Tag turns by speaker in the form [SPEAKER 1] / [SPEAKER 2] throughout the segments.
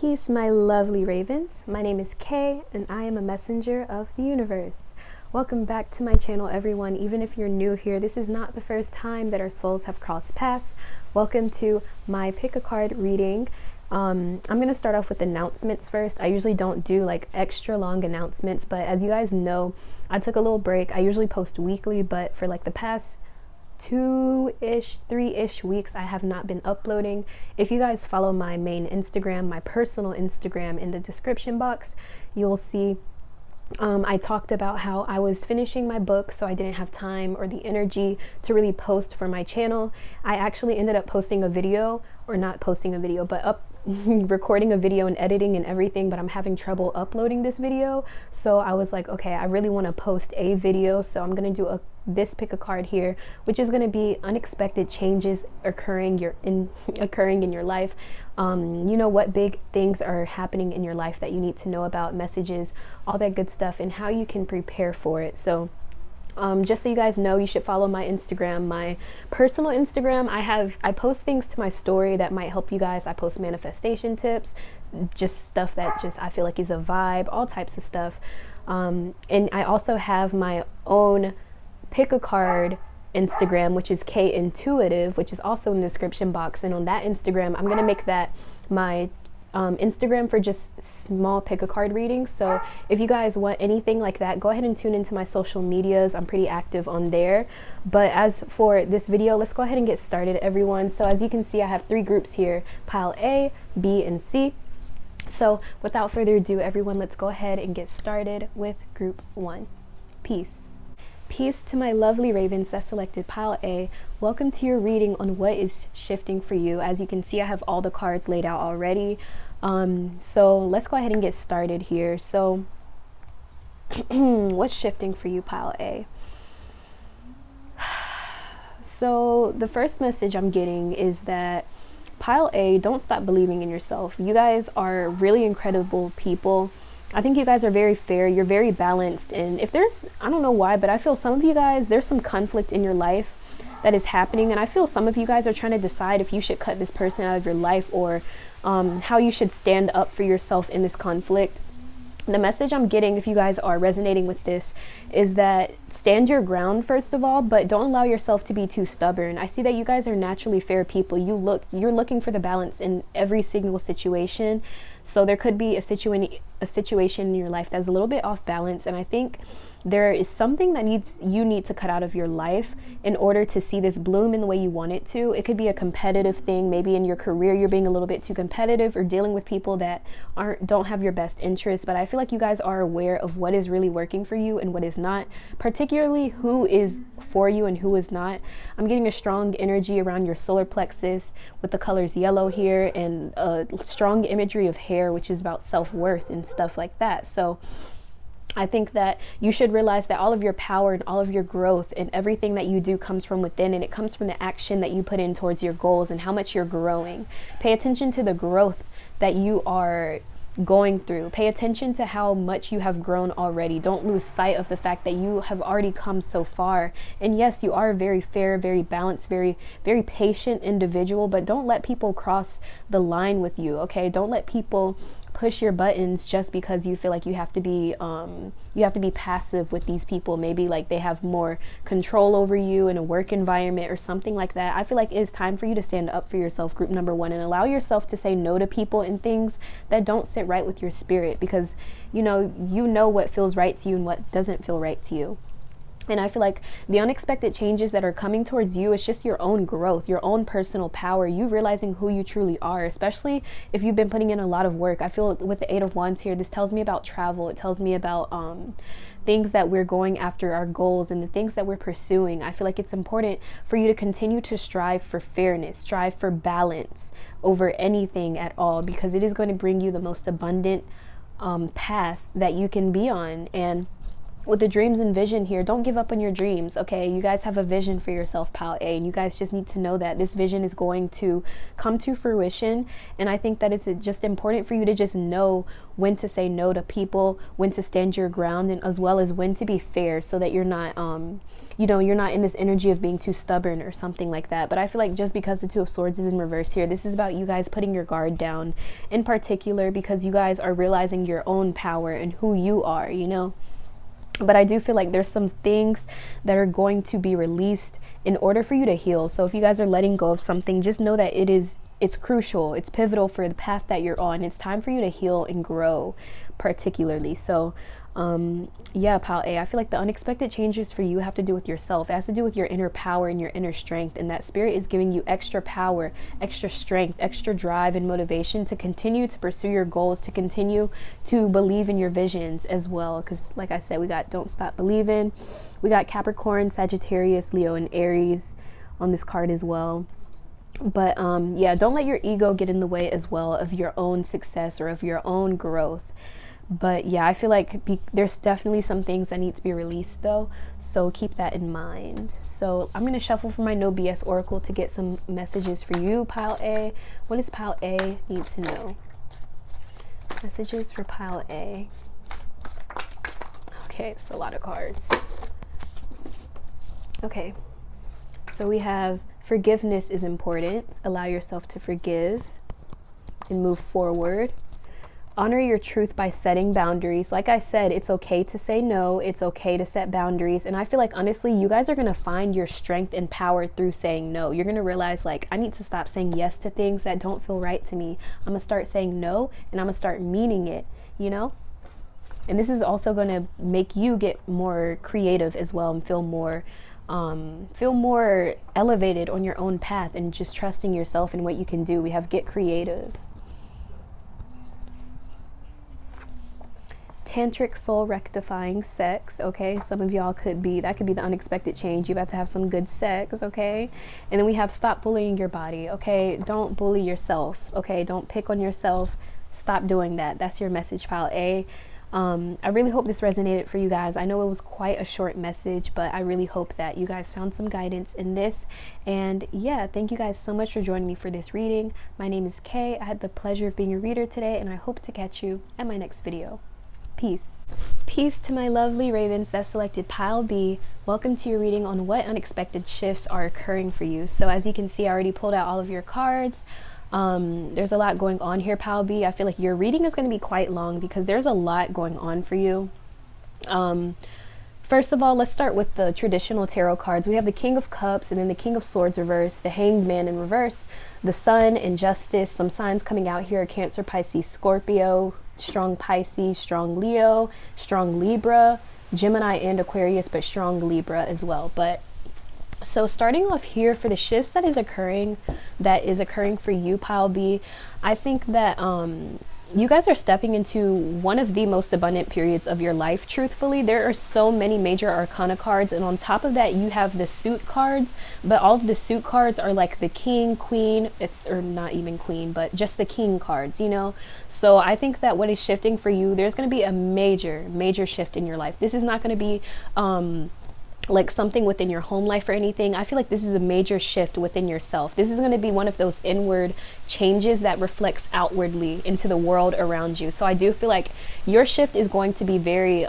[SPEAKER 1] Peace, my lovely ravens. My name is Kay, and I am a messenger of the universe. Welcome back to my channel, everyone. Even if you're new here, this is not the first time that our souls have crossed paths. Welcome to my pick a card reading. I'm going to start off with announcements first. I usually don't do like extra long announcements, but as you guys know, I took a little break. I usually post weekly, but for like the past 3-ish weeks I have not been uploading. If you guys follow my main Instagram, my personal Instagram, in the description box, you'll see I talked about how I was finishing my book, so I didn't have time or the energy to really post for my channel. I actually ended up posting a video, or not posting a video, but recording a video and editing and everything, but I'm having trouble uploading this video. So I was like, okay, I really want to post a video, so I'm going to do this pick a card here, which is going to be unexpected changes occurring in your life. You know, what big things are happening in your life that you need to know about, messages, all that good stuff, and how you can prepare for it. So just so you guys know, you should follow my Instagram, my personal Instagram. I post things to my story that might help you guys. I post manifestation tips, just stuff that just I feel like is a vibe, all types of stuff. And I also have my own pick a card Instagram, which is K Intuitive, which is also in the description box. And on that Instagram, I'm gonna make that my Instagram for just small pick a card readings. So if you guys want anything like that, go ahead and tune into my social medias. I'm pretty active on there. But as for this video, let's go ahead and get started, everyone. So as you can see, I have 3 groups here: pile A, B, and C. So without further ado, everyone, let's go ahead and get started with group 1. Peace. Peace to my lovely ravens that selected pile A. Welcome to your reading on what is shifting for you. As you can see, I have all the cards laid out already. So let's go ahead and get started here. So what's shifting for you, pile A? So the first message I'm getting is that pile A, don't stop believing in yourself. You guys are really incredible people. I think you guys are very fair. You're very balanced. And if there's, I don't know why, but I feel some of you guys, there's some conflict in your life that is happening. And I feel some of you guys are trying to decide if you should cut this person out of your life, or how you should stand up for yourself in this conflict. The message I'm getting, if you guys are resonating with this, is that stand your ground first of all, but don't allow yourself to be too stubborn. I see that you guys are naturally fair people. You're looking for the balance in every single situation. So there could be a situation in your life that's a little bit off balance, and I think there is something that you need to cut out of your life in order to see this bloom in the way you want it to. It could be a competitive thing. Maybe in your career you're being a little bit too competitive, or dealing with people that don't have your best interests. But I feel like you guys are aware of what is really working for you and what is not, particularly who is for you and who is not. I'm getting a strong energy around your solar plexus with the colors yellow here, and a strong imagery of hair, which is about self-worth and stuff like that. So I think that you should realize that all of your power and all of your growth and everything that you do comes from within, and it comes from the action that you put in towards your goals and how much you're growing. Pay attention to the growth that you are going through. Pay attention to how much you have grown already. Don't lose sight of the fact that you have already come so far. And yes, you are a very fair, very balanced, very, very patient individual, but don't let people cross the line with you, okay? Don't let people push your buttons just because you feel like you have to be passive with these people. Maybe like they have more control over you in a work environment or something like that. I feel like it's time for you to stand up for yourself, group number 1, and allow yourself to say no to people and things that don't sit right with your spirit, because you know what feels right to you and what doesn't feel right to you. And I feel like the unexpected changes that are coming towards you is just your own growth, your own personal power, you realizing who you truly are, especially if you've been putting in a lot of work. I feel with the 8 of Wands here, this tells me about travel. It tells me about things that we're going after, our goals and the things that we're pursuing. I feel like it's important for you to continue to strive for fairness, strive for balance over anything at all, because it is going to bring you the most abundant path that you can be on. And with the dreams and vision here, don't give up on your dreams, okay? You guys have a vision for yourself, pile A, and you guys just need to know that this vision is going to come to fruition. And I think that it's just important for you to just know when to say no to people, when to stand your ground, and as well as when to be fair, so that you're not you know, you're not in this energy of being too stubborn or something like that. But I feel like just because the Two of Swords is in reverse here, this is about you guys putting your guard down, in particular because you guys are realizing your own power and who you are, you know. But I do feel like there's some things that are going to be released in order for you to heal. So if you guys are letting go of something, just know that it's crucial, it's pivotal for the path that you're on. It's time for you to heal and grow, particularly. So yeah, pile A, I feel like the unexpected changes for you have to do with yourself. It has to do with your inner power and your inner strength, and that spirit is giving you extra power, extra strength, extra drive and motivation to continue to pursue your goals, to continue to believe in your visions as well. Because like I said, we got don't stop believing, we got Capricorn, Sagittarius, Leo, and Aries on this card as well. But yeah, don't let your ego get in the way as well of your own success or of your own growth. But yeah, I feel like there's definitely some things that need to be released though, so keep that in mind. So I'm going to shuffle for my No BS Oracle to get some messages for you, pile A. What does pile A need to know? Messages for pile A. Okay, it's a lot of cards. Okay, so we have forgiveness is important. Allow yourself to forgive and move forward. Honor your truth by setting boundaries. Like I said, it's okay to say no. It's okay to set boundaries. And I feel like, honestly, you guys are going to find your strength and power through saying no. You're going to realize, like, I need to stop saying yes to things that don't feel right to me. I'm going to start saying no, and I'm going to start meaning it, you know? And this is also going to make you get more creative as well and feel more elevated on your own path and just trusting yourself and what you can do. We have get creative. Tantric soul rectifying sex. Okay, some of y'all could be, that could be the unexpected change. You about to have some good sex. Okay, and then we have stop bullying your body. Okay, don't bully yourself. Okay, don't pick on yourself. Stop doing that. That's your message, pile A. I really hope this resonated for you guys. I know it was quite a short message, but I really hope that you guys found some guidance in this. And yeah, thank you guys so much for joining me for this reading. My name is Kay. I had the pleasure of being a reader today, and I hope to catch you at my next video. Peace. Peace to my lovely ravens that selected pile B. Welcome to your reading on what unexpected shifts are occurring for you. So as you can see, I already pulled out all of your cards. There's a lot going on here, pile B. I feel like your reading is going to be quite long because there's a lot going on for you. First of all, let's start with the traditional tarot cards. We have the King of Cups and then the King of Swords reverse, the Hanged Man in reverse, the Sun and Justice. Some signs coming out here: Cancer, Pisces, Scorpio, strong Pisces, strong Leo, strong Libra, Gemini and Aquarius, but strong Libra as well. But so starting off here for the shifts that is occurring for you, pile B, I think that you guys are stepping into one of the most abundant periods of your life. Truthfully, there are so many major arcana cards, and on top of that you have the suit cards, but all of the suit cards are like the king, queen, or not even queen, but just the king cards, you know. So I think that what is shifting for you, there's going to be a major shift in your life. This is not going to be like something within your home life or anything. I feel like this is a major shift within yourself. This is going to be one of those inward changes that reflects outwardly into the world around you. So I do feel like your shift is going to be very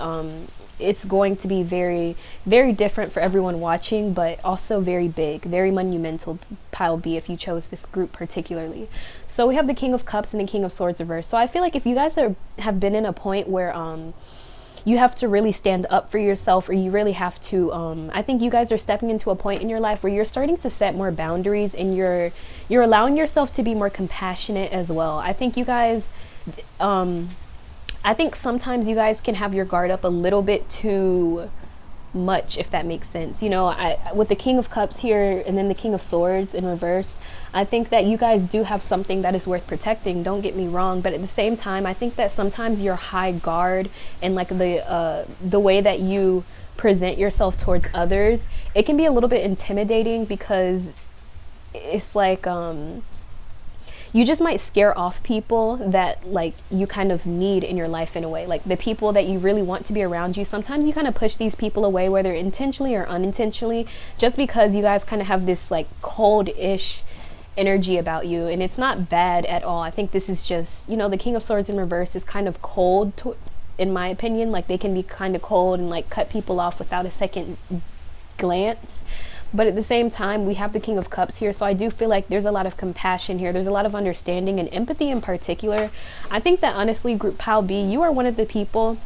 [SPEAKER 1] it's going to be very, very different for everyone watching, but also very big, very monumental, pile B, if you chose this group particularly. So we have the King of Cups and the King of Swords reversed. So I feel like if you guys have been in a point where you have to really stand up for yourself, or you really have to, I think you guys are stepping into a point in your life where you're starting to set more boundaries, and you're allowing yourself to be more compassionate as well. I think you guys, I think sometimes you guys can have your guard up a little bit too much, if that makes sense. You know, with the King of Cups here and then the King of Swords in reverse, I think that you guys do have something that is worth protecting, don't get me wrong, but at the same time I think that sometimes your high guard and like the way that you present yourself towards others, it can be a little bit intimidating, because it's like you just might scare off people that like you kind of need in your life in a way. Like the people that you really want to be around you, sometimes you kind of push these people away, whether intentionally or unintentionally, just because you guys kind of have this like cold-ish energy about you. And it's not bad at all. I think this is just, you know, the King of Swords in reverse is kind of cold in my opinion. Like they can be kind of cold and like cut people off without a second glance. But at the same time, we have the King of Cups here. So I do feel like there's a lot of compassion here. There's a lot of understanding and empathy in particular. I think that honestly, group Pile B, you are one of the people,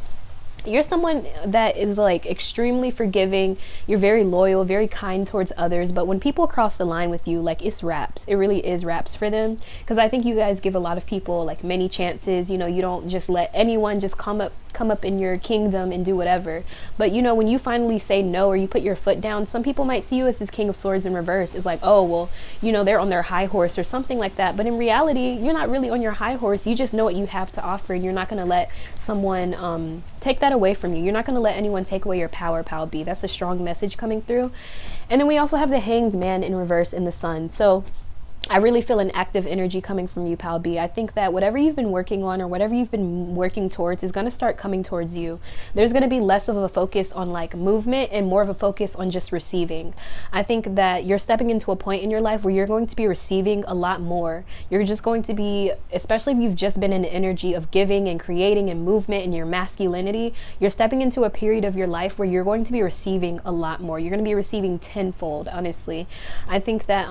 [SPEAKER 1] you're someone that is like extremely forgiving. You're very loyal, very kind towards others. But when people cross the line with you, like it's wraps. It really is wraps for them. Because I think you guys give a lot of people like many chances. You know, you don't just let anyone just come up in your kingdom and do whatever. But you know, when you finally say no or you put your foot down, some people might see you as this King of Swords in reverse. It's like, oh, well, you know, they're on their high horse or something like that. But in reality, you're not really on your high horse. You just know what you have to offer, and you're not going to let someone take that away from you. You're not going to let anyone take away your power, Pile B. That's a strong message coming through. And then we also have the Hanged Man in reverse in the Sun. So I really feel an active energy coming from you, Pile B. I think that whatever you've been working on or whatever you've been working towards is going to start coming towards you. There's going to be less of a focus on like movement and more of a focus on just receiving. I think that you're stepping into a point in your life where you're going to be receiving a lot more. You're just going to be, especially if you've just been in the energy of giving and creating and movement and your masculinity, you're stepping into a period of your life where you're going to be receiving a lot more. You're going to be receiving tenfold, honestly. I think that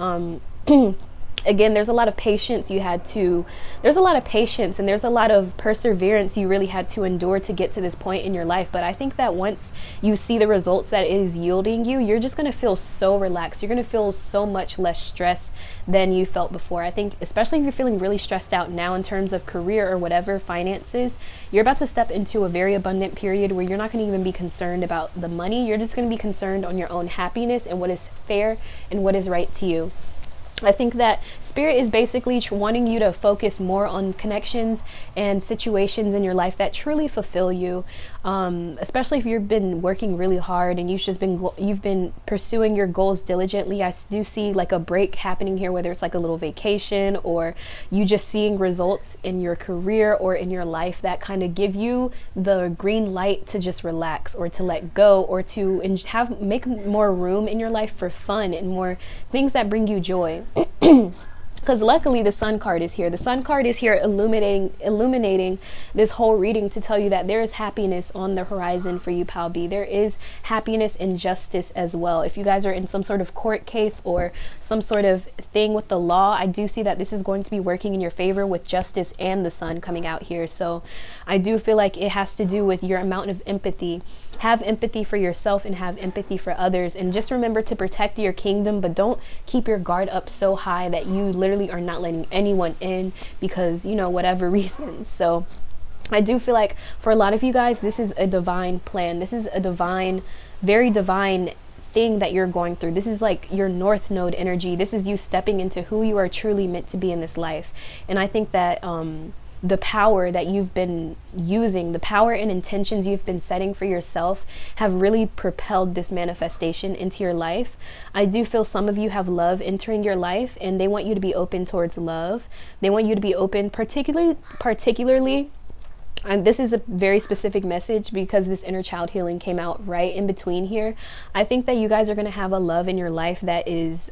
[SPEAKER 1] again, there's a lot of patience there's a lot of patience and there's a lot of perseverance you really had to endure to get to this point in your life. But I think that once you see the results that it is yielding you, you're just going to feel so relaxed. You're going to feel so much less stress than you felt before. I think especially if you're feeling really stressed out now in terms of career or whatever, finances, you're about to step into a very abundant period where you're not going to even be concerned about the money. You're just going to be concerned on your own happiness and what is fair and what is right to you. I think that Spirit is basically wanting you to focus more on connections and situations in your life that truly fulfill you, especially if you've been working really hard and you've been pursuing your goals diligently. I do see like a break happening here, whether it's like a little vacation or you just seeing results in your career or in your life that kind of give you the green light to just relax or to let go or to make more room in your life for fun and more things that bring you joy. Because luckily the Sun card is here. The Sun card is here illuminating this whole reading to tell you that there is happiness on the horizon for you, Pile B. There is happiness and justice as well. If you guys are in some sort of court case or some sort of thing with the law, I do see that this is going to be working in your favor with justice and the Sun coming out here. So I do feel like it has to do with your amount of empathy. Have empathy for yourself and have empathy for others. And just remember to protect your kingdom, but don't keep your guard up so high that you literally are not letting anyone in because, you know, whatever reasons. So I do feel like for a lot of you guys, this is a divine plan. This is a divine, very divine thing that you're going through. This is like your North Node energy. This is you stepping into who you are truly meant to be in this life. And I think that the power that you've been using, the power and intentions you've been setting for yourself have really propelled this manifestation into your life. I do feel some of you have love entering your life and they want you to be open towards love. They want you to be open particularly, and this is a very specific message because this inner child healing came out right in between here. I think that you guys are going to have a love in your life that is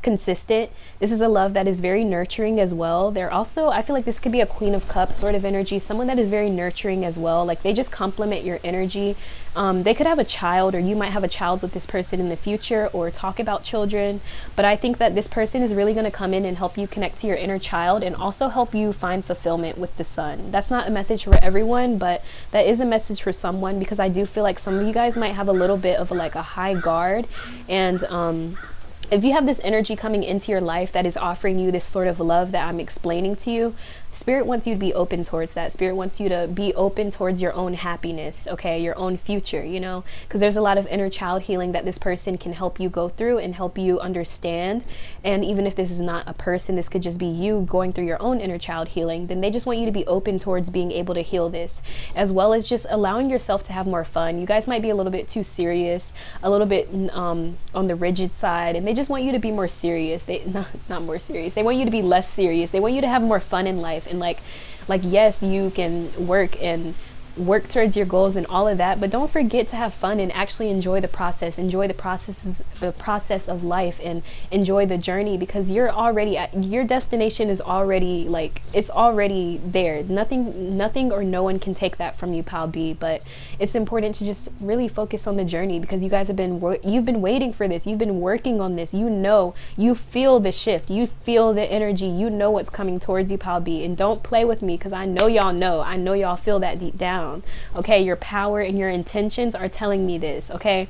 [SPEAKER 1] consistent. This is a love that is very nurturing as well. They're also, I feel like this could be a Queen of Cups sort of energy, someone that is very nurturing as well. Like they just complement your energy. They could have a child, or you might have a child with this person in the future or talk about children. But I think that this person is really going to come in and help you connect to your inner child and also help you find fulfillment with the Sun. That's not a message for everyone, but that is a message for someone, because I do feel like some of you guys might have a little bit of like a high guard, and if you have this energy coming into your life that is offering you this sort of love that I'm explaining to you, Spirit wants you to be open towards that. Spirit wants you to be open towards your own happiness, okay, your own future, you know, because there's a lot of inner child healing that this person can help you go through and help you understand. And even if this is not a person, this could just be you going through your own inner child healing, then they just want you to be open towards being able to heal this, as well as just allowing yourself to have more fun. You guys might be a little bit too serious, a little bit on the rigid side, and they just want you to be more serious. They not more serious. They want you to be less serious. They want you to have more fun in life, and like yes, you can work towards your goals and all of that, but don't forget to have fun and actually enjoy the process. Enjoy the process of life, and enjoy the journey, because you're already at your destination. Is already like, it's already there. Nothing or no one can take that from you, pal B. But it's important to just really focus on the journey, because you guys have you've been waiting for this. You've been working on this. You know, you feel the shift. You feel the energy. You know what's coming towards you, pal B. And don't play with me, because I know y'all know. I know y'all feel that deep down. Okay, your power and your intentions are telling me this. Okay.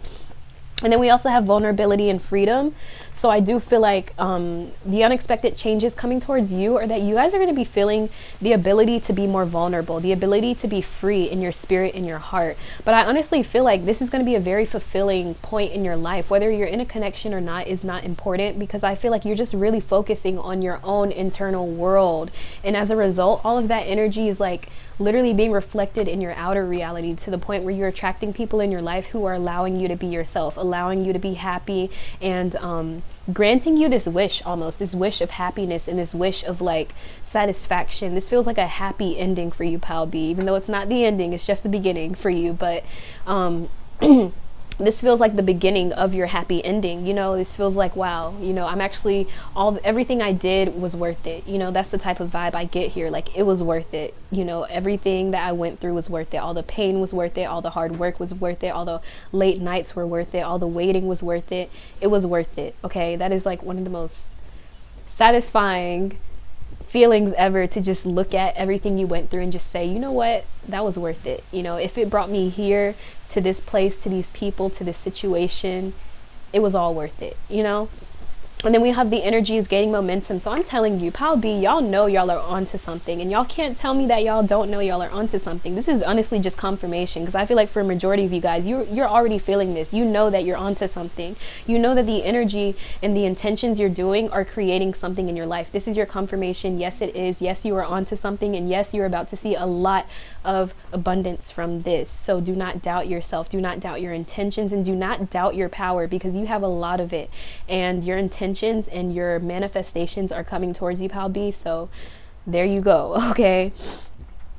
[SPEAKER 1] And then we also have vulnerability and freedom. So I do feel like the unexpected changes coming towards you are that you guys are going to be feeling the ability to be more vulnerable, the ability to be free in your spirit and your heart. But I honestly feel like this is going to be a very fulfilling point in your life. Whether you're in a connection or not is not important, because I feel like you're just really focusing on your own internal world. And as a result, all of that energy is like literally being reflected in your outer reality, to the point where you're attracting people in your life who are allowing you to be yourself, allowing you to be happy, and granting you this wish, almost this wish of happiness and this wish of like satisfaction. This feels like a happy ending for you, pal B, even though it's not the ending, it's just the beginning for you. But this feels like the beginning of your happy ending. You know, this feels like, wow, you know, I'm actually, everything I did was worth it. You know, that's the type of vibe I get here. Like, it was worth it. You know, everything that I went through was worth it. All the pain was worth it. All the hard work was worth it. All the late nights were worth it. All the waiting was worth it. It was worth it. Okay. That is like one of the most satisfying feelings ever, to just look at everything you went through and just say, you know what, that was worth it. You know, if it brought me here, to this place, to these people, to this situation, it was all worth it, you know? And then we have the energy is gaining momentum. So I'm telling you, pal B, y'all know y'all are onto something, and y'all can't tell me that y'all don't know y'all are onto something. This is honestly just confirmation, because I feel like for a majority of you guys, you're already feeling this. You know that you're onto something. You know that the energy and the intentions you're doing are creating something in your life. This is your confirmation. Yes, it is. Yes, you are onto something, and yes, you're about to see a lot of abundance from this. So do not doubt yourself. Do not doubt your intentions, and do not doubt your power, because you have a lot of it, and your intentions and your manifestations are coming towards you, pal B. So there you go. Okay.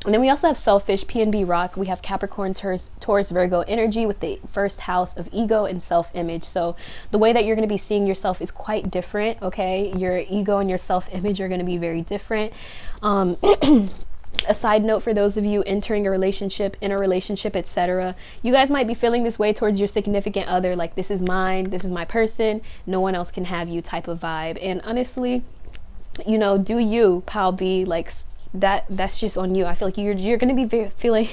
[SPEAKER 1] And then we also have selfish PNB rock. We have Capricorn, Taurus, Virgo energy with the first house of ego and self-image. So the way that you're going to be seeing yourself is quite different. Okay. Your ego and your self-image are going to be very different. A side note for those of you entering a relationship, in a relationship, etc., you guys might be feeling this way towards your significant other, like, this is mine, this is my person, no one else can have you type of vibe. And honestly, you know, do you, pal B, like, that's just on you. I feel like you're going to be feeling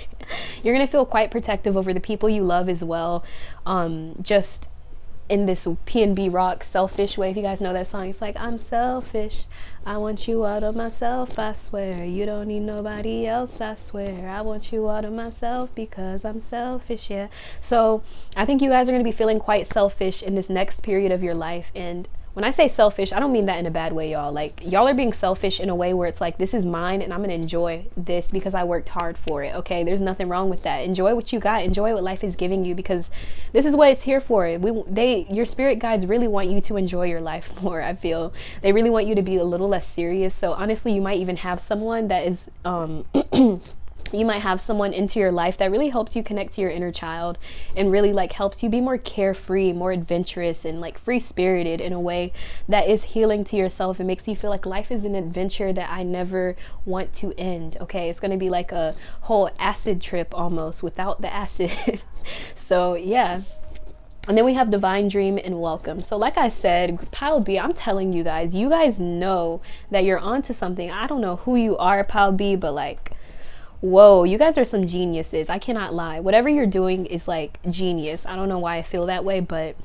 [SPEAKER 1] you're going to feel quite protective over the people you love as well. Just in this PNB rock selfish way. If you guys know that song, it's like, I'm selfish, I want you out of myself, I swear, you don't need nobody else, I swear, I want you out of myself because I'm selfish. Yeah, so I think you guys are going to be feeling quite selfish in this next period of your life. And when I say selfish, I don't mean that in a bad way, y'all. Like, y'all are being selfish in a way where it's like, this is mine and I'm going to enjoy this because I worked hard for it. Okay, there's nothing wrong with that. Enjoy what you got. Enjoy what life is giving you, because this is what it's here for. Your spirit guides really want you to enjoy your life more, I feel. They really want you to be a little less serious. So honestly, you might even have someone that is you might have someone into your life that really helps you connect to your inner child and really like helps you be more carefree, more adventurous, and like free-spirited in a way that is healing to yourself. It makes you feel like life is an adventure that I never want to end. Okay, it's going to be like a whole acid trip almost without the acid. So yeah. And then we have divine dream and welcome. So like I said, pile B, I'm telling you guys know that you're onto something. I don't know who you are, pile B, but like, whoa, you guys are some geniuses. I cannot lie. Whatever you're doing is like genius. I don't know why I feel that way, but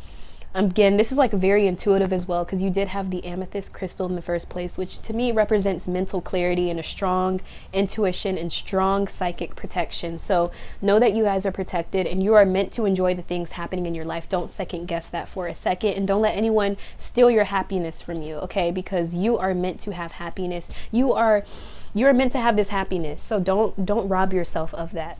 [SPEAKER 1] Again, this is like very intuitive as well, because you did have the amethyst crystal in the first place, which to me represents mental clarity and a strong intuition and strong psychic protection. So know that you guys are protected and you are meant to enjoy the things happening in your life. Don't second guess that for a second, and don't let anyone steal your happiness from you, okay? Because you are meant to have happiness. You're meant to have this happiness. So don't rob yourself of that.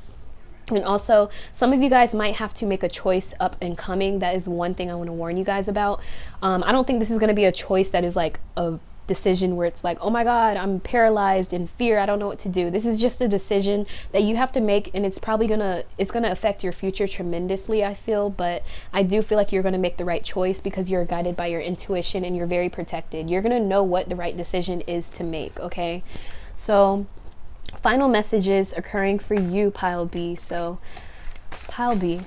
[SPEAKER 1] And also, some of you guys might have to make a choice up and coming. That is one thing I want to warn you guys about. I don't think this is going to be a choice that is like a decision where it's like, oh my God, I'm paralyzed in fear, I don't know what to do. This is just a decision that you have to make, and it's gonna affect your future tremendously, I feel. But I do feel like you're gonna make the right choice because you're guided by your intuition and you're very protected. You're gonna know what the right decision is to make, okay? So final messages occurring for you, Pile B. So Pile B,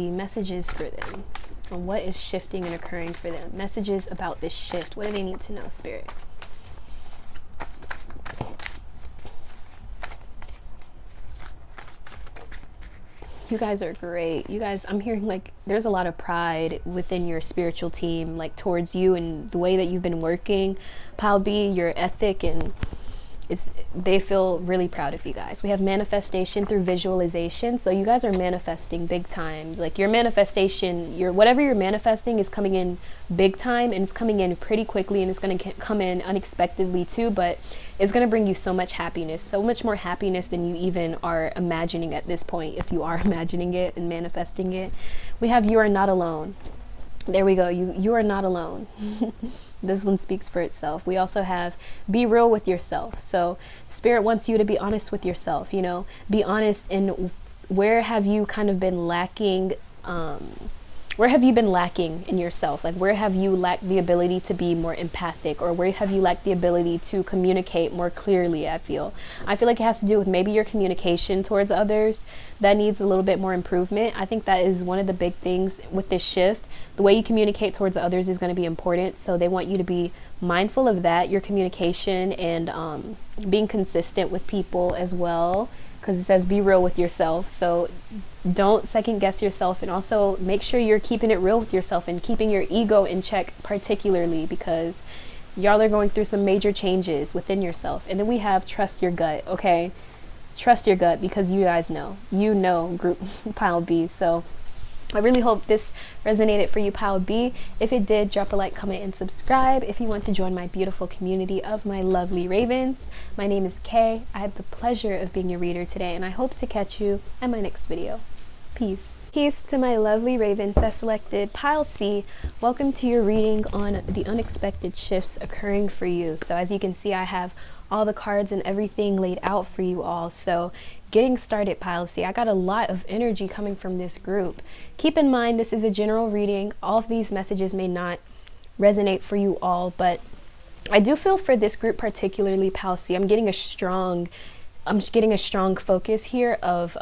[SPEAKER 1] messages for them, and what is shifting and occurring for them. Messages about this shift. What do they need to know, Spirit? You guys are great. You guys, I'm hearing like there's a lot of pride within your spiritual team, like towards you and the way that you've been working, Pile B, your ethic, and they feel really proud of you guys. We have manifestation through visualization. So you guys are manifesting big time. Like your manifestation, whatever you're manifesting is coming in big time, and it's coming in pretty quickly, and it's going to come in unexpectedly too, but it's going to bring you so much happiness, so much more happiness than you even are imagining at this point, if you are imagining it and manifesting it. We have you are not alone. There we go. You are not alone. This one speaks for itself. We also have be real with yourself. So Spirit wants you to be honest with yourself, be honest in where have you kind of been lacking, where have you been lacking in yourself? Like where have you lacked the ability to be more empathic, or where have you lacked the ability to communicate more clearly? I feel like it has to do with maybe your communication towards others that needs a little bit more improvement. I think that is one of the big things with this shift. The way you communicate towards others is going to be important. So they want you to be mindful of that, your communication, and being consistent with people as well, because it says be real with yourself. So don't second guess yourself, and also make sure you're keeping it real with yourself and keeping your ego in check, particularly because y'all are going through some major changes within yourself. And then we have trust your gut, okay? Trust your gut, because you guys know, group Pile B. So I really hope this resonated for you, Pile B. If it did, drop a like, comment, and subscribe if you want to join my beautiful community of my lovely ravens. My name is Kay. I had the pleasure of being your reader today, and I hope to catch you in my next video. Peace. Peace to my lovely ravens that selected Pile C. Welcome to your reading on the unexpected shifts occurring for you. So as you can see, I have all the cards and everything laid out for you all. So getting started, Pile C. I got a lot of energy coming from this group. Keep in mind, this is a general reading. All of these messages may not resonate for you all, but I do feel for this group particularly, Pile C, I'm getting a strong focus here of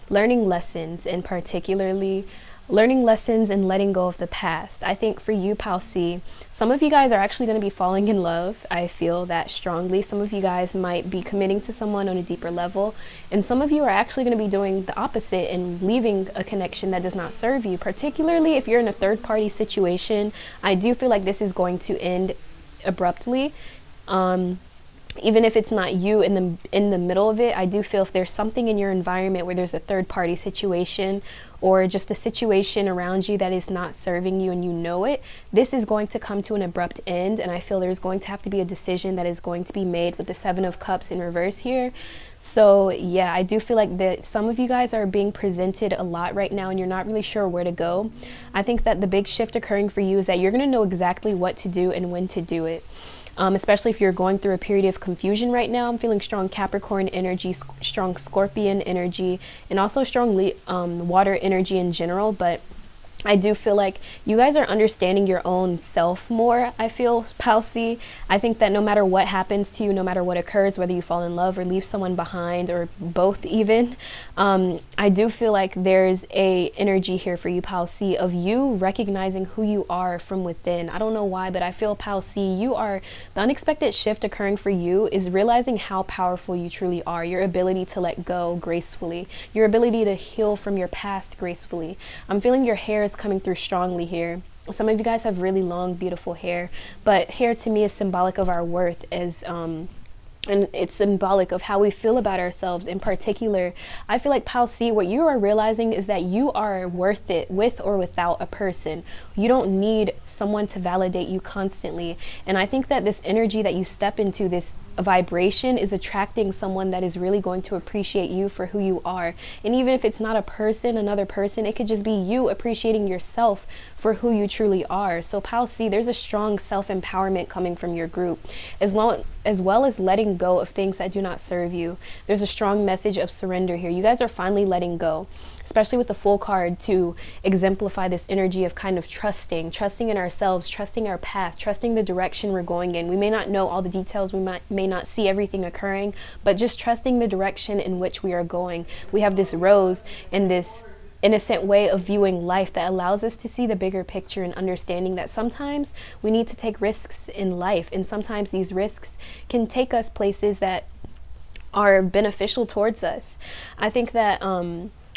[SPEAKER 1] learning lessons, and particularly learning lessons and letting go of the past. I think for you, Pile C, some of you guys are actually going to be falling in love. I feel that strongly. Some of you guys might be committing to someone on a deeper level, and some of you are actually going to be doing the opposite and leaving a connection that does not serve you. Particularly if you're in a third-party situation, I do feel like this is going to end abruptly. Even if it's not you in the middle of it, I do feel if there's something in your environment where there's a third party situation, or just a situation around you that is not serving you and you know it, this is going to come to an abrupt end. And I feel there's going to have to be a decision that is going to be made with the 7 of Cups in reverse here. So yeah, I do feel like that some of you guys are being presented a lot right now and you're not really sure where to go. I think that the big shift occurring for you is that you're going to know exactly what to do and when to do it. Especially if you're going through a period of confusion right now. I'm feeling strong Capricorn energy, strong Scorpion energy, and also strong water energy in general. But I do feel like you guys are understanding your own self more, I feel, Pal C. I think that no matter what happens to you, no matter what occurs, whether you fall in love or leave someone behind or both even, I do feel like there's a energy here for you, Pal C, of you recognizing who you are from within. I don't know why, but I feel, Pal C, the unexpected shift occurring for you is realizing how powerful you truly are, your ability to let go gracefully, your ability to heal from your past gracefully. I'm feeling your hair is coming through strongly here. Some of you guys have really long, beautiful hair, but hair to me is symbolic of our worth as and it's symbolic of how we feel about ourselves. In particular, I feel like, Pal C, what you are realizing is that you are worth it with or without a person. You don't need someone to validate you constantly. And I think that this energy that you step into, this vibration, is attracting someone that is really going to appreciate you for who you are. And even if it's not a person, another person, it could just be you appreciating yourself for who you truly are. So Pal C, there's a strong self-empowerment coming from your group, as well as letting go of things that do not serve you. There's a strong message of surrender here. You guys are finally letting go, especially with the Full card, to exemplify this energy of kind of trusting in ourselves, trusting our path, trusting the direction we're going in. We may not know all the details, we may not see everything occurring, but just trusting the direction in which we are going. We have this rose and this innocent way of viewing life that allows us to see the bigger picture and understanding that sometimes we need to take risks in life, and sometimes these risks can take us places that are beneficial towards us. I think that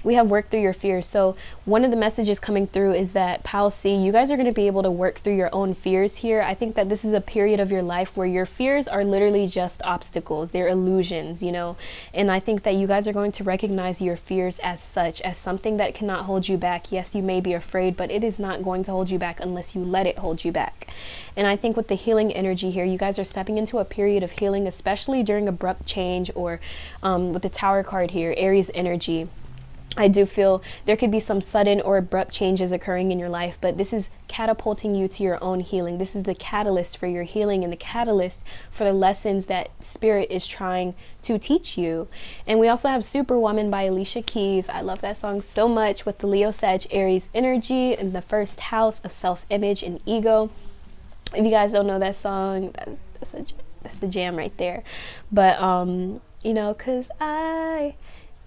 [SPEAKER 1] we have worked through your fears. So one of the messages coming through is that, Pal C, you guys are going to be able to work through your own fears here. I think that this is a period of your life where your fears are literally just obstacles. They're illusions, you know, and I think that you guys are going to recognize your fears as such, as something that cannot hold you back. Yes, you may be afraid, but it is not going to hold you back unless you let it hold you back. And I think with the healing energy here, you guys are stepping into a period of healing, especially during abrupt change, or with the Tower card here, Aries energy. I do feel there could be some sudden or abrupt changes occurring in your life, but this is catapulting you to your own healing. This is the catalyst for your healing and the catalyst for the lessons that Spirit is trying to teach you. And we also have Superwoman by Alicia Keys. I love that song so much, with the Leo, Sag, Aries energy in the first house of self-image and ego. If you guys don't know that song, that's the jam right there. But you know, 'cause I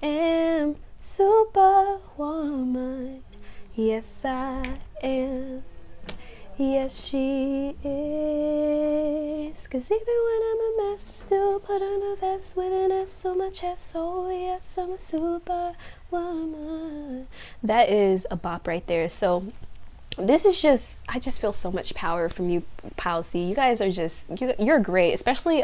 [SPEAKER 1] am Superwoman, yes I am, yes she is. 'Cause even when I'm a mess, I still put on a vest with an S on my chest. Oh yes, I'm a Superwoman. That is a bop right there. So this is just, I just feel so much power from you, Pal C. You guys are just, you're great. Especially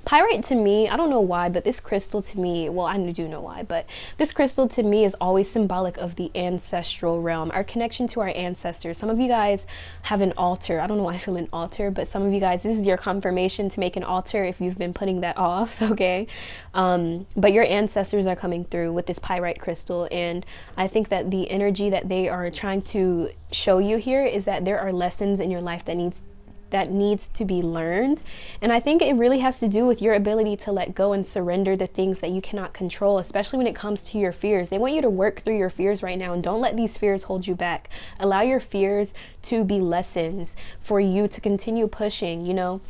[SPEAKER 1] pyrite to me, I don't know why, but this crystal to me, well, I do know why, but this crystal to me is always symbolic of the ancestral realm, our connection to our ancestors. Some of you guys have an altar. I don't know why I feel an altar, but some of you guys, this is your confirmation to make an altar if you've been putting that off, okay? But your ancestors are coming through with this pyrite crystal, and I think that the energy that they are trying to show you here is that there are lessons in your life that needs to be learned. And I think it really has to do with your ability to let go and surrender the things that you cannot control, especially when it comes to your fears. They want you to work through your fears right now, and don't let these fears hold you back. Allow your fears to be lessons for you to continue pushing, you know.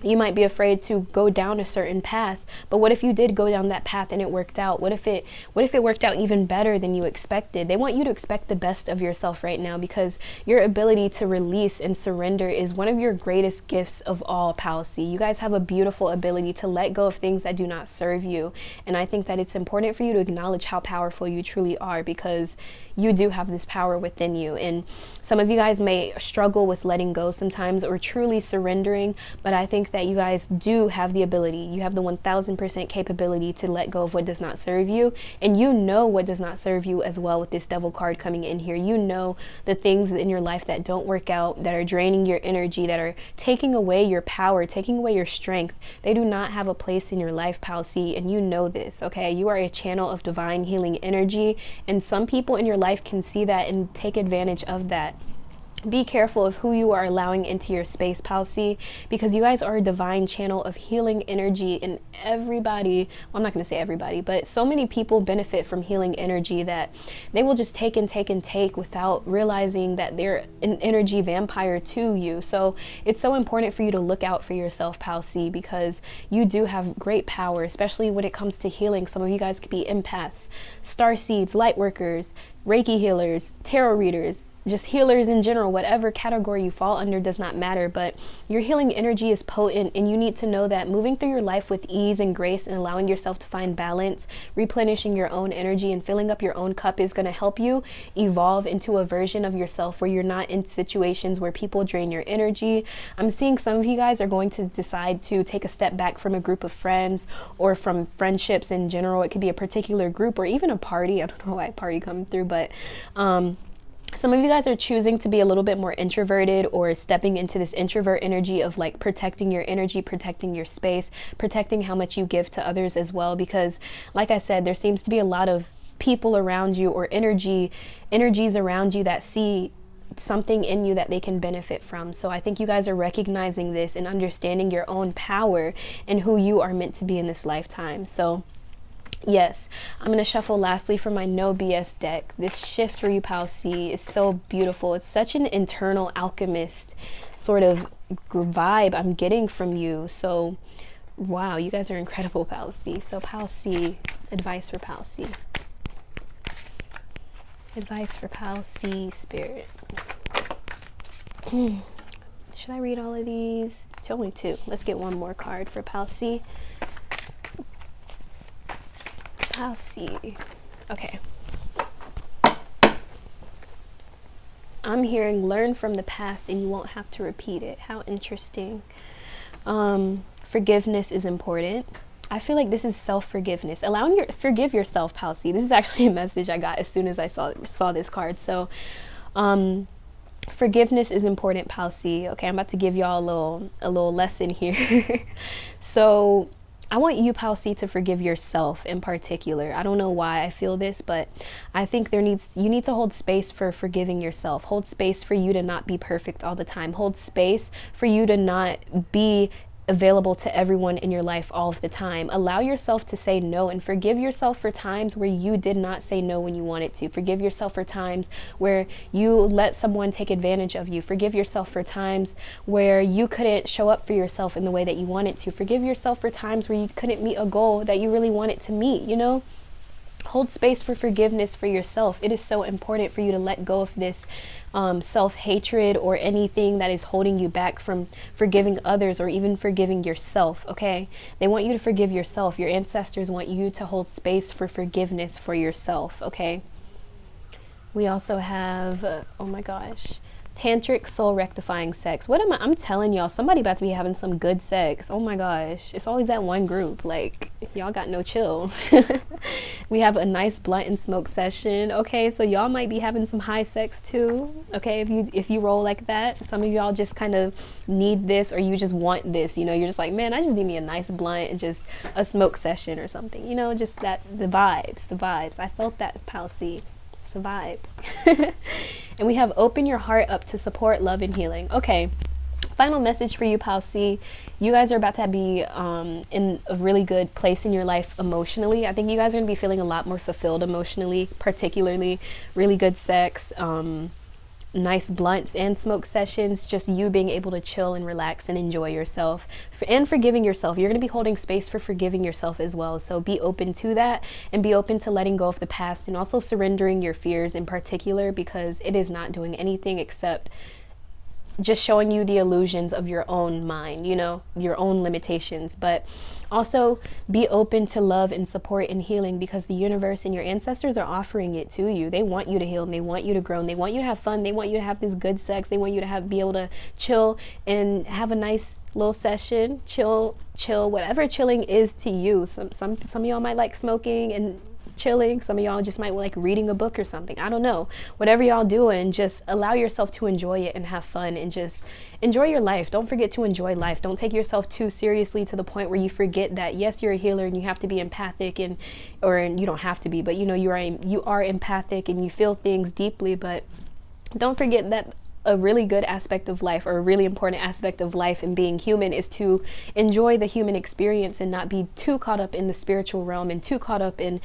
[SPEAKER 1] You might be afraid to go down a certain path, but what if you did go down that path and it worked out? What if it worked out even better than you expected? They want you to expect the best of yourself right now, because your ability to release and surrender is one of your greatest gifts of all, Pal C. You guys have a beautiful ability to let go of things that do not serve you, and I think that it's important for you to acknowledge how powerful you truly are, because you do have this power within you. And some of you guys may struggle with letting go sometimes, or truly surrendering, but I think that you guys do have the ability. You have the 1000% capability to let go of what does not serve you, and you know what does not serve you as well. With this Devil card coming in here, you know the things in your life that don't work out, that are draining your energy, that are taking away your power, taking away your strength. They do not have a place in your life, Pal C, and you know this, okay? You are a channel of divine healing energy, and some people in your life can see that and take advantage of that. Be careful of who you are allowing into your space, Pal C, because you guys are a divine channel of healing energy, and everybody, well, I'm not going to say everybody, but so many people benefit from healing energy that they will just take and take and take without realizing that they're an energy vampire to you. So it's so important for you to look out for yourself, Pal C, because you do have great power, especially when it comes to healing. Some of you guys could be empaths, star seeds, light workers, Reiki healers, tarot readers, just healers in general. Whatever category you fall under does not matter, but your healing energy is potent, and you need to know that moving through your life with ease and grace and allowing yourself to find balance, replenishing your own energy and filling up your own cup is going to help you evolve into a version of yourself where you're not in situations where people drain your energy. I'm seeing some of you guys are going to decide to take a step back from a group of friends or from friendships in general. It could be a particular group or even a party. I don't know why party coming through, but some of you guys are choosing to be a little bit more introverted, or stepping into this introvert energy of like protecting your energy, protecting your space, protecting how much you give to others as well. Because like I said, there seems to be a lot of people around you or energies around you that see something in you that they can benefit from. So I think you guys are recognizing this and understanding your own power and who you are meant to be in this lifetime. So yes, I'm going to shuffle lastly for my no BS deck. This shift for you, Pal C, is so beautiful. It's such an internal alchemist sort of vibe I'm getting from you. So, wow, you guys are incredible, Pal C. So, Pal C, advice for Pal C. Advice for Pal C, Spirit. Should I read all of these? It's only 2. Let's get one more card for Pal C. I'll see. Okay. I'm hearing learn from the past and you won't have to repeat it. How interesting. Forgiveness is important. I feel like this is self-forgiveness. Forgive yourself, Pal C. This is actually a message I got as soon as I saw this card. So, forgiveness is important, Pal C. Okay, I'm about to give y'all a little lesson here. So, I want you, Pal C, to forgive yourself in particular. I don't know why I feel this, but I think you need to hold space for forgiving yourself. Hold space for you to not be perfect all the time. Hold space for you to not be available to everyone in your life all of the time. Allow yourself to say no, and forgive yourself for times where you did not say no when you wanted to. Forgive yourself for times where you let someone take advantage of you. Forgive yourself for times where you couldn't show up for yourself in the way that you wanted to. Forgive yourself for times where you couldn't meet a goal that you really wanted to meet, you know? Hold space for forgiveness for yourself. It is so important for you to let go of this self-hatred or anything that is holding you back from forgiving others or even forgiving yourself, okay? They want you to forgive yourself. Your ancestors want you to hold space for forgiveness for yourself, okay? We also have, oh my gosh, tantric soul rectifying sex. I'm telling y'all, somebody about to be having some good sex. Oh my gosh, it's always that one group. Like, y'all got no chill. We have a nice blunt and smoke session. Okay, so y'all might be having some high sex too. Okay, if you roll like that. Some of y'all just kind of need this, or you just want this. You know, you're just like, man, I just need me a nice blunt and just a smoke session or something. You know, just the vibes. I felt that, Pal C. It's a vibe. And we have open your heart up to support, love, and healing. Okay, final message for you, Pal C. You guys are about to be in a really good place in your life emotionally. I think you guys are going to be feeling a lot more fulfilled emotionally, particularly really good sex, nice blunts and smoke sessions, just you being able to chill and relax and enjoy yourself, and forgiving yourself. You're going to be holding space for forgiving yourself as well. So be open to that, and be open to letting go of the past, and also surrendering your fears in particular, because it is not doing anything except just showing you the illusions of your own mind, you know, your own limitations. But also be open to love and support and healing, because the universe and your ancestors are offering it to you. They want you to heal, and they want you to grow, and they want you to have fun. They want you to have this good sex. They want you to be able to chill and have a nice little session, chill, whatever chilling is to you. Some of y'all might like smoking and chilling. Some of y'all just might like reading a book or something. I don't know. Whatever y'all doing, just allow yourself to enjoy it and have fun, and just enjoy your life. Don't forget to enjoy life. Don't take yourself too seriously to the point where you forget that, yes, you're a healer and you have to be empathic, or you don't have to be, but you know, you are empathic and you feel things deeply. But don't forget that a really good aspect of life, or a really important aspect of life and being human, is to enjoy the human experience and not be too caught up in the spiritual realm and too caught up in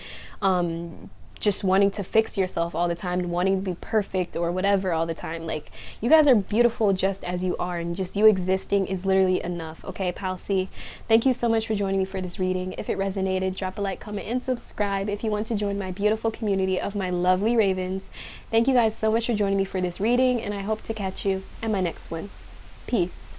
[SPEAKER 1] just wanting to fix yourself all the time and wanting to be perfect or whatever all the time. Like, you guys are beautiful just as you are, and just you existing is literally enough. Okay, Pal C, thank you so much for joining me for this reading. If it resonated, drop a like, comment, and subscribe if you want to join my beautiful community of my lovely ravens. Thank you guys so much for joining me for this reading, and I hope to catch you at my next one. Peace.